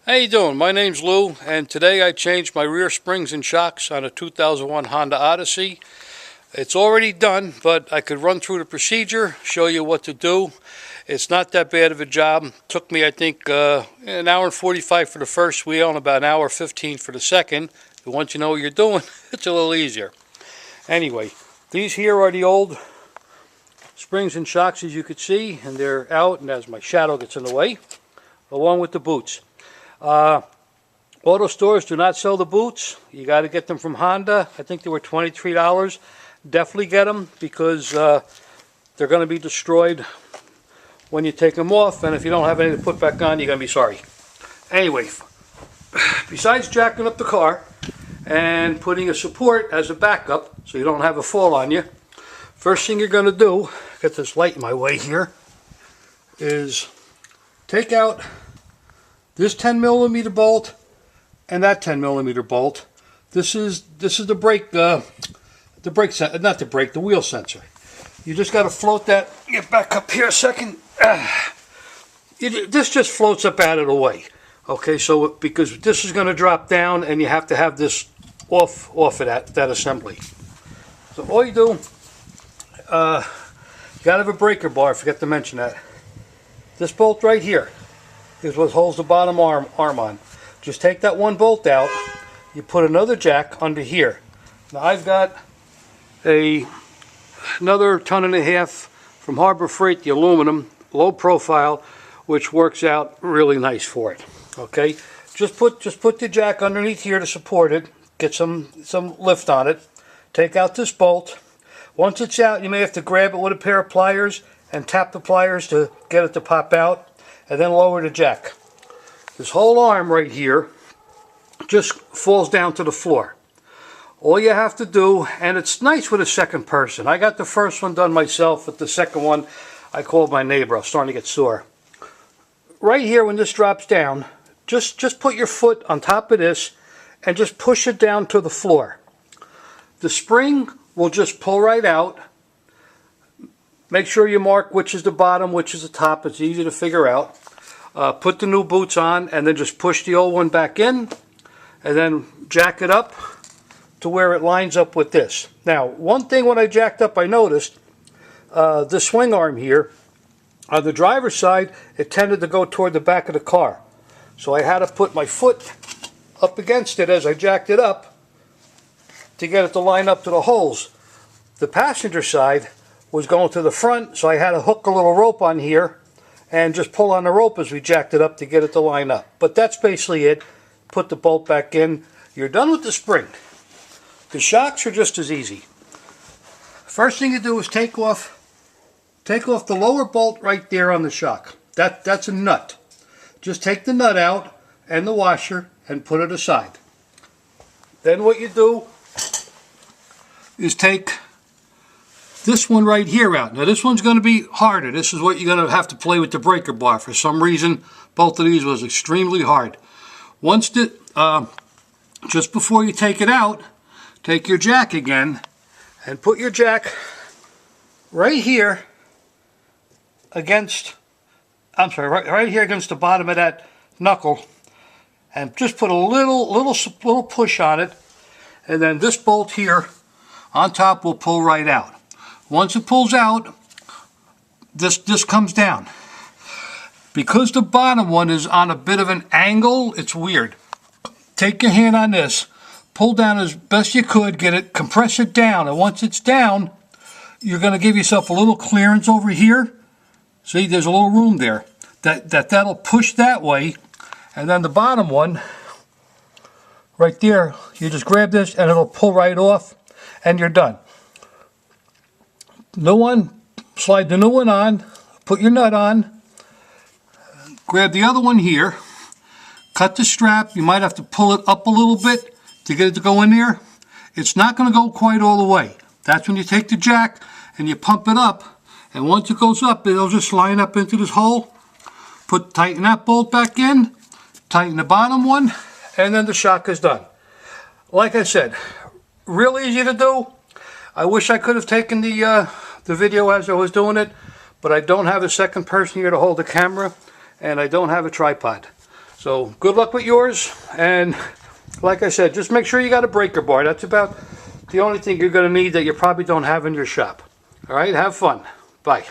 How you doing? My name's Lou, and today I changed my rear springs and shocks on a 2001 Honda Odyssey. It's already done, but I could run through the procedure, show you what to do. It's not that bad of a job. It took me, I think, an hour and 45 for the first wheel and about an hour 15 for the second. But once you know what you're doing, it's a little easier. Anyway, these here are the old springs and shocks, as you can see, and they're out, and as my shadow gets in the way, along with the boots. Auto stores do not sell the boots. You got to get them from Honda. I think they were $23. Definitely get them because they're going to be destroyed when you take them off, and if you don't have any to put back on, you're going to be sorry. Anyway, besides jacking up the car and putting a support as a backup so you don't have a fall on you, first thing you're going to do, get this light in my way here, is take out this 10mm bolt and that 10mm bolt. This is the brake the wheel sensor. You just got to float that. Get back up here a second. This just floats up out of the way. Okay, so because this is going to drop down, and you have to have this off of that assembly. So all you do, you got to have a breaker bar. I forgot to mention that. This bolt right here is what holds the bottom arm on. Just take that one bolt out. You put another jack under here. Now I've got another 1.5 tons from Harbor Freight, the aluminum, low profile, which works out really nice for it. Okay, just put the jack underneath here to support it. Get some lift on it. Take out this bolt. Once it's out, you may have to grab it with a pair of pliers and tap the pliers to get it to pop out, and then lower the jack. This whole arm right here just falls down to the floor. All you have to do, and it's nice with a second person. I got the first one done myself, but the second one I called my neighbor. I was starting to get sore. Right here, when this drops down, just put your foot on top of this and just push it down to the floor. The spring will just pull right out. Make sure you mark which is the bottom, which is the top. It's easy to figure out. Put the new boots on and then just push the old one back in and then jack it up to where it lines up with this. Now, one thing when I jacked up, I noticed the swing arm here, on the driver's side, it tended to go toward the back of the car. So I had to put my foot up against it as I jacked it up to get it to line up to the holes. The passenger side was going to the front, so I had to hook a little rope on here and just pull on the rope as we jacked it up to get it to line up. But that's basically it. Put the bolt back in. You're done with the spring. The shocks are just as easy. First thing you do is take off the lower bolt right there on the shock. That's a nut. Just take the nut out and the washer and put it aside. Then what you do is take this one right here out. Now this one's going to be harder. This is what you're going to have to play with the breaker bar. For some reason, both of these was extremely hard. Once just before you take it out, take your jack again and put your jack right here against, right here against the bottom of that knuckle, and just put a little push on it, and then this bolt here on top will pull right out. Once it pulls out, this comes down. Because the bottom one is on a bit of an angle, it's weird. Take your hand on this, pull down as best you could, compress it down, and once it's down, you're going to give yourself a little clearance over here. See, there's a little room there. That'll push that way, and then the bottom one, right there, you just grab this and it'll pull right off, and you're done. New one, slide the new one on, put your nut on, grab the other one here, cut the strap. You might have to pull it up a little bit to get it to go in there. It's not going to go quite all the way. That's when you take the jack and you pump it up, and once it goes up, it'll just line up into this hole. Tighten that bolt back in, tighten the bottom one, and then the shock is done. Like I said, real easy to do. I wish I could have taken the video as I was doing it, but I don't have a second person here to hold the camera, and I don't have a tripod. So good luck with yours, and like I said, just make sure you got a breaker bar. That's about the only thing you're going to need that you probably don't have in your shop. All right, have fun. Bye.